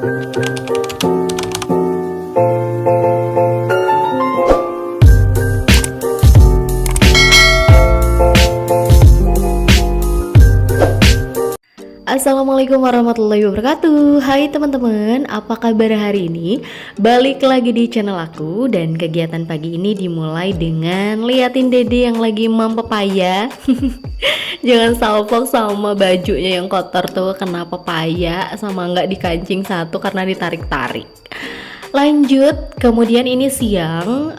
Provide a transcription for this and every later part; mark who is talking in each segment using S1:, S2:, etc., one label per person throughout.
S1: Assalamualaikum warahmatullahi wabarakatuh. Hai teman-teman, apa kabar hari ini? Balik lagi di channel aku. Dan kegiatan pagi ini dimulai dengan liatin dede yang lagi mam pepaya. Jangan salfok sama bajunya yang kotor tuh, kena pepaya sama nggak dikancing satu karena ditarik-tarik. Lanjut, kemudian ini siang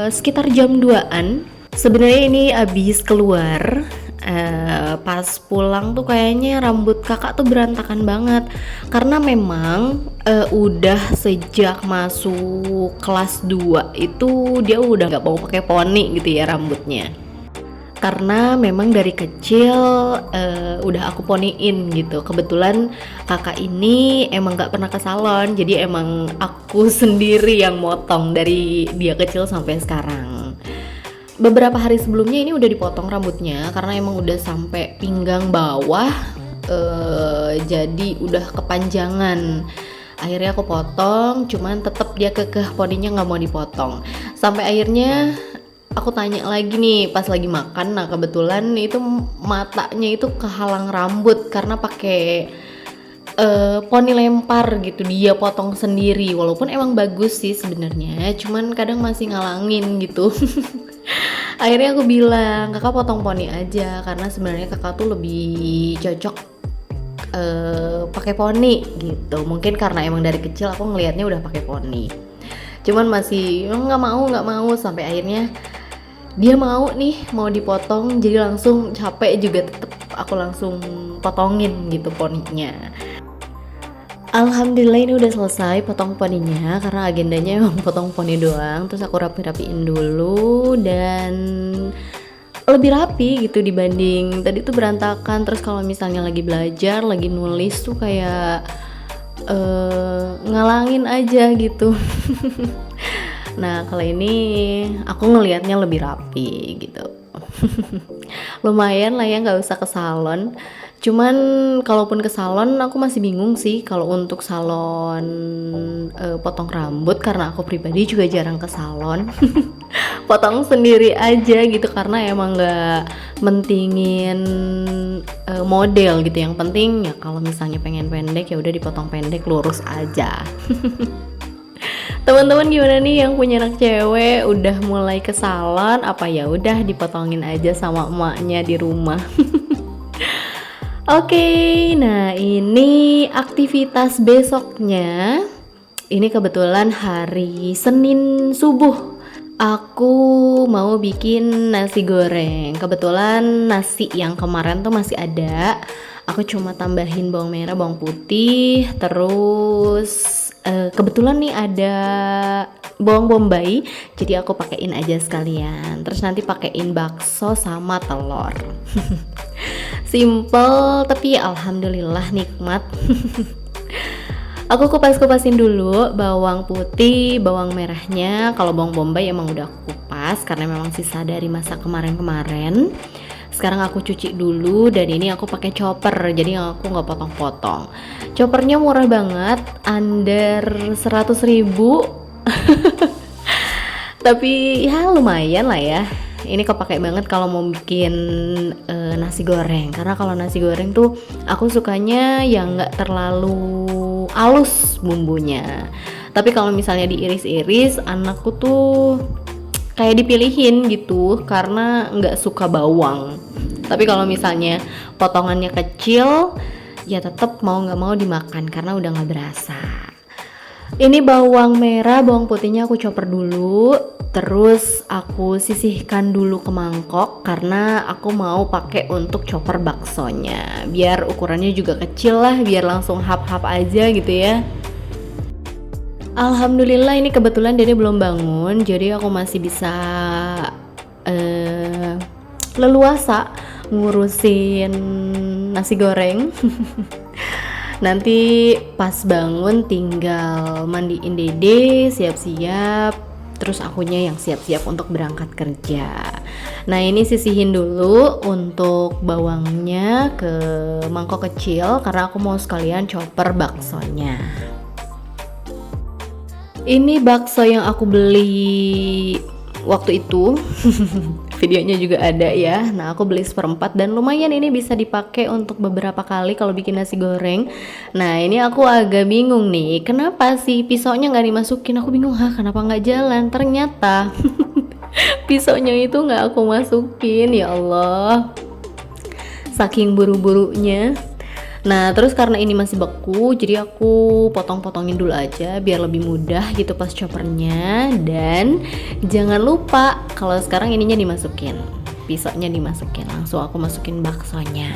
S1: sekitar jam 2-an. Sebenarnya ini abis keluar. Pas pulang tuh kayaknya rambut kakak tuh berantakan banget karena memang udah sejak masuk kelas 2 itu dia udah nggak mau pakai poni gitu ya rambutnya, karena memang dari kecil udah aku poniin gitu. Kebetulan kakak ini emang nggak pernah ke salon, jadi emang aku sendiri yang motong dari dia kecil sampai sekarang. Beberapa hari sebelumnya ini udah dipotong rambutnya karena emang udah sampai pinggang bawah, jadi udah kepanjangan. Akhirnya aku potong, cuman tetap dia kekeh poninya nggak mau dipotong. Sampai akhirnya aku tanya lagi nih pas lagi makan. Nah kebetulan itu matanya itu kehalang rambut karena pakai poni lempar gitu, dia potong sendiri. Walaupun emang bagus sih sebenarnya, cuman kadang masih ngalangin gitu. Akhirnya aku bilang, kakak potong poni aja karena sebenarnya kakak tuh lebih cocok pakai poni gitu. Mungkin karena emang dari kecil aku ngelihatnya udah pakai poni, cuman masih nggak mau sampai akhirnya dia mau dipotong. Jadi langsung capek juga, tetep aku langsung potongin gitu poninya. Alhamdulillah ini udah selesai potong poninya karena agendanya emang potong poni doang. Terus aku rapi-rapiin dulu dan lebih rapi gitu dibanding tadi tuh berantakan. Terus kalau misalnya lagi belajar, lagi nulis tuh kayak ngalangin aja gitu. Nah kalau ini aku ngelihatnya lebih rapi gitu. Lumayan lah ya, nggak usah ke salon. Cuman kalaupun ke salon aku masih bingung sih kalau untuk salon potong rambut, karena aku pribadi juga jarang ke salon. Potong sendiri aja gitu karena emang nggak mentingin model gitu. Yang penting ya kalau misalnya pengen pendek ya udah dipotong pendek, lurus aja. Teman-teman gimana nih yang punya anak cewek, udah mulai ke salon apa ya udah dipotongin aja sama emaknya di rumah? Oke, nah ini aktivitas besoknya. Ini kebetulan hari Senin subuh. Aku mau bikin nasi goreng. Kebetulan nasi yang kemarin tuh masih ada. Aku cuma tambahin bawang merah, bawang putih, terus kebetulan nih ada bawang bombay, jadi aku pakein aja sekalian. Terus nanti pakein bakso sama telur. Simple tapi alhamdulillah nikmat. Aku kupas-kupasin dulu bawang putih, bawang merahnya. Kalau bawang bombay emang udah aku kupas karena memang sisa dari masa kemarin-kemarin. Sekarang aku cuci dulu dan ini aku pakai chopper, jadi aku nggak potong-potong. Choppernya murah banget, under 100.000. Tapi ya lumayan lah ya. Ini kepake banget kalau mau bikin nasi goreng. Karena kalau nasi goreng tuh aku sukanya yang nggak terlalu halus bumbunya. Tapi kalau misalnya diiris-iris, anakku tuh kayak dipilihin gitu karena nggak suka bawang. Tapi kalau misalnya potongannya kecil, ya tetap mau nggak mau dimakan karena udah nggak berasa. Ini bawang merah, bawang putihnya aku chopper dulu, terus aku sisihkan dulu ke mangkok karena aku mau pakai untuk chopper baksonya. Biar ukurannya juga kecil lah, biar langsung hap-hap aja gitu ya. Alhamdulillah ini kebetulan Dede belum bangun, jadi aku masih bisa leluasa ngurusin nasi goreng. Nanti pas bangun tinggal mandiin Dede, siap-siap, terus akunya yang siap-siap untuk berangkat kerja. Nah ini sisihin dulu untuk bawangnya ke mangkok kecil karena aku mau sekalian chopper baksonya. Ini bakso yang aku beli waktu itu. Videonya juga ada ya. Nah aku beli seperempat dan lumayan, ini bisa dipakai untuk beberapa kali kalau bikin nasi goreng. Nah ini aku agak bingung nih, kenapa sih pisaunya nggak dimasukin? Aku bingung, kenapa nggak jalan? Ternyata pisaunya itu nggak aku masukin, ya Allah, saking buru-burunya. Nah terus karena ini masih beku, jadi aku potong-potongin dulu aja biar lebih mudah gitu pas choppernya. Dan jangan lupa kalau sekarang ininya dimasukin, pisaunya dimasukin, langsung aku masukin baksonya.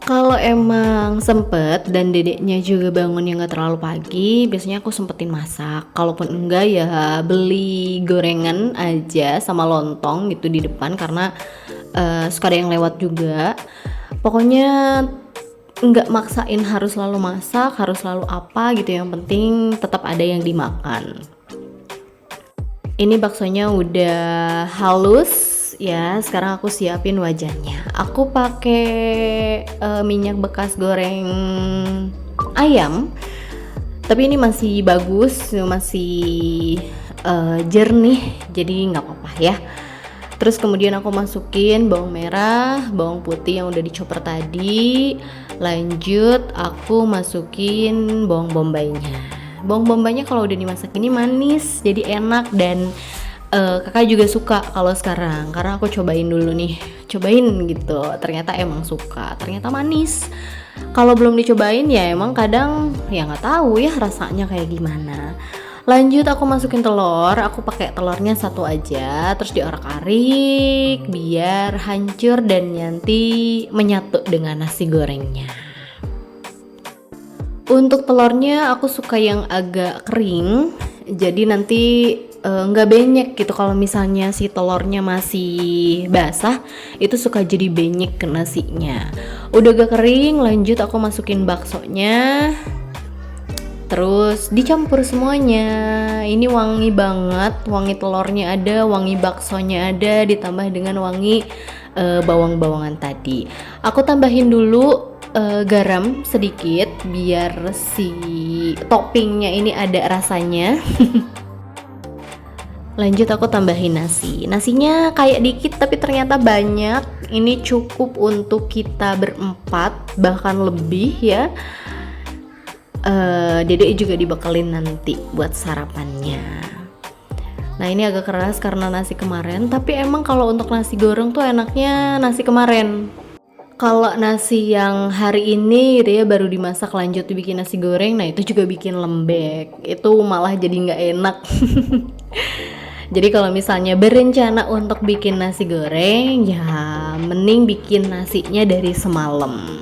S1: Kalau emang sempet dan dedeknya juga bangunnya nggak terlalu pagi, biasanya aku sempetin masak. Kalaupun enggak ya beli gorengan aja sama lontong gitu di depan karena suka ada yang lewat juga. Pokoknya nggak maksain harus selalu masak, harus selalu apa gitu, yang penting tetap ada yang dimakan. Ini baksonya udah halus ya, sekarang aku siapin wajannya. Aku pakai minyak bekas goreng ayam, tapi ini masih bagus, masih jernih, jadi nggak apa-apa ya. Terus kemudian aku masukin bawang merah, bawang putih yang udah dicoper tadi. Lanjut aku masukin bawang bombaynya. Bawang bombaynya kalau udah dimasak ini manis, jadi enak. Dan kakak juga suka kalau sekarang, karena aku cobain dulu nih, cobain gitu, ternyata emang suka, ternyata manis. Kalau belum dicobain ya emang kadang ya nggak tahu ya rasanya kayak gimana. Lanjut aku masukin telur, aku pakai telurnya satu aja, terus diorak-arik biar hancur dan nanti menyatu dengan nasi gorengnya. Untuk telurnya aku suka yang agak kering, jadi nanti nggak benyek gitu. Kalau misalnya si telurnya masih basah, itu suka jadi benyek ke nasinya. Udah agak kering, lanjut aku masukin baksonya. Terus dicampur semuanya. Ini wangi banget, wangi telurnya ada, wangi baksonya ada, ditambah dengan wangi bawang-bawangan tadi. Aku tambahin dulu garam sedikit biar si toppingnya ini ada rasanya. Lanjut aku tambahin nasi. Nasinya kayak dikit tapi ternyata banyak. Ini cukup untuk kita berempat bahkan lebih ya. Dedek juga dibekelin nanti buat sarapannya. Nah ini agak keras karena nasi kemarin, tapi emang kalau untuk nasi goreng tuh enaknya nasi kemarin. Kalau nasi yang hari ini gitu ya baru dimasak lanjut dibikin nasi goreng, nah itu juga bikin lembek, itu malah jadi nggak enak. Jadi kalau misalnya berencana untuk bikin nasi goreng ya mending bikin nasinya dari semalam.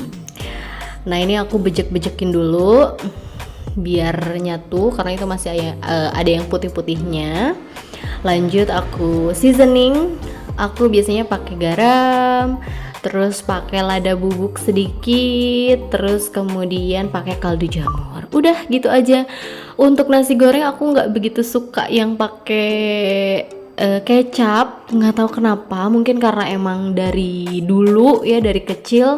S1: Nah ini aku bejek-bejekin dulu biar nyatu karena itu masih ada yang putih-putihnya. Lanjut aku seasoning, aku biasanya pakai garam, terus pakai lada bubuk sedikit, terus kemudian pakai kaldu jamur. Udah gitu aja. Untuk nasi goreng aku nggak begitu suka yang pakai kecap, nggak tahu kenapa, mungkin karena emang dari dulu ya, dari kecil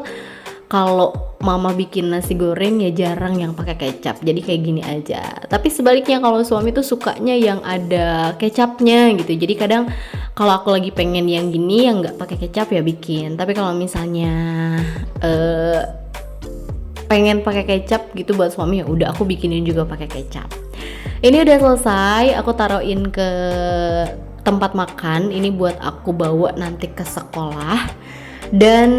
S1: kalau mama bikin nasi goreng ya jarang yang pakai kecap, jadi kayak gini aja. Tapi sebaliknya kalau suami tuh sukanya yang ada kecapnya gitu, jadi kadang kalau aku lagi pengen yang gini yang nggak pakai kecap ya bikin. Tapi kalau misalnya pengen pakai kecap gitu buat suami ya udah aku bikinin juga pakai kecap. Ini udah selesai, aku taruhin ke tempat makan. Ini buat aku bawa nanti ke sekolah. Dan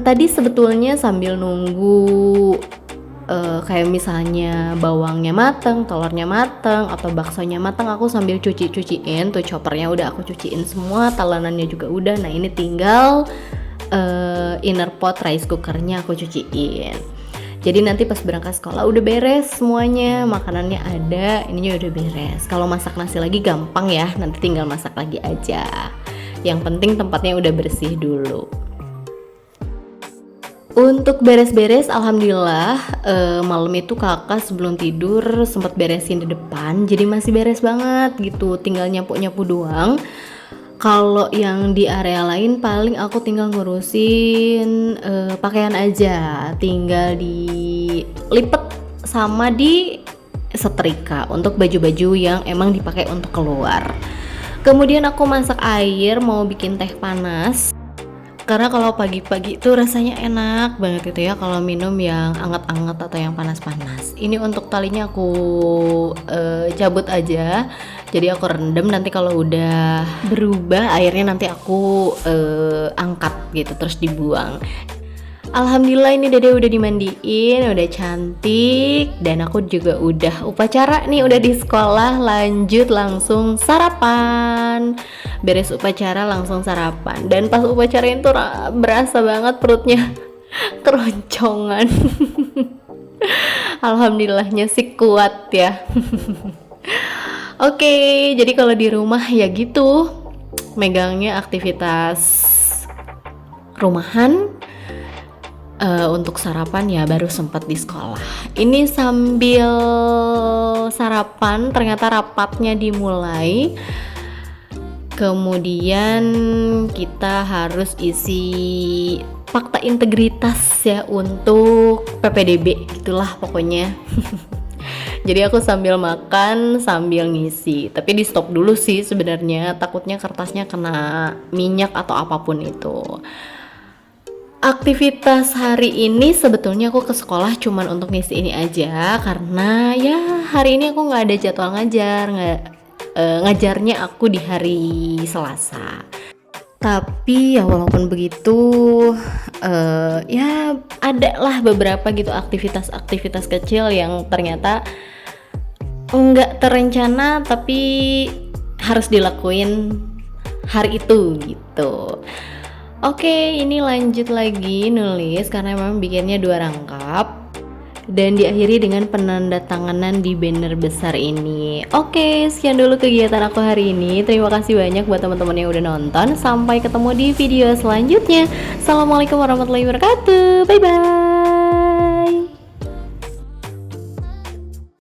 S1: tadi sebetulnya sambil nunggu kayak misalnya bawangnya mateng, telurnya mateng, atau baksonya mateng, aku sambil cuciin tuh choppernya udah aku cuciin semua, talenannya juga udah. Nah ini tinggal inner pot rice cookernya aku cuciin. Jadi nanti pas berangkat sekolah udah beres semuanya, makanannya ada, ininya udah beres. Kalau masak nasi lagi gampang ya, nanti tinggal masak lagi aja. Yang penting tempatnya udah bersih dulu. Untuk beres-beres, alhamdulillah malam itu kakak sebelum tidur sempat beresin di depan, jadi masih beres banget gitu, tinggal nyapu-nyapu doang. Kalau yang di area lain paling aku tinggal ngurusin pakaian aja, tinggal dilipet sama di setrika untuk baju-baju yang emang dipakai untuk keluar. Kemudian aku masak air, mau bikin teh panas. Karena kalau pagi-pagi itu rasanya enak banget gitu ya kalau minum yang anget-anget atau yang panas-panas. Ini untuk talinya aku cabut aja. Jadi aku rendam, nanti kalau udah berubah airnya nanti aku angkat gitu terus dibuang. Alhamdulillah ini Dede udah dimandiin, udah cantik, dan aku juga udah upacara nih, udah di sekolah, lanjut langsung sarapan. Beres upacara langsung sarapan, dan pas upacara itu berasa banget perutnya keroncongan. Alhamdulillahnya sih kuat ya. Oke, jadi kalau di rumah ya gitu, megangnya aktivitas rumahan. Untuk sarapan ya baru sempat di sekolah. Ini sambil sarapan ternyata rapatnya dimulai. Kemudian kita harus isi fakta integritas ya untuk PPDB, gitulah pokoknya. Jadi aku sambil makan sambil ngisi, tapi di stop dulu sih sebenarnya, takutnya kertasnya kena minyak atau apapun itu. Aktivitas hari ini sebetulnya aku ke sekolah cuman untuk ngisi ini aja, karena ya hari ini aku nggak ada jadwal ngajarnya aku di hari Selasa. Tapi ya walaupun begitu ya ada lah beberapa gitu aktivitas kecil yang ternyata nggak terencana tapi harus dilakuin hari itu gitu. Oke, ini lanjut lagi nulis karena memang bikinnya 2 rangkap dan diakhiri dengan penandatanganan di banner besar ini. Oke, sekian dulu kegiatan aku hari ini. Terima kasih banyak buat teman-teman yang udah nonton. Sampai ketemu di video selanjutnya. Assalamualaikum warahmatullahi wabarakatuh. Bye bye.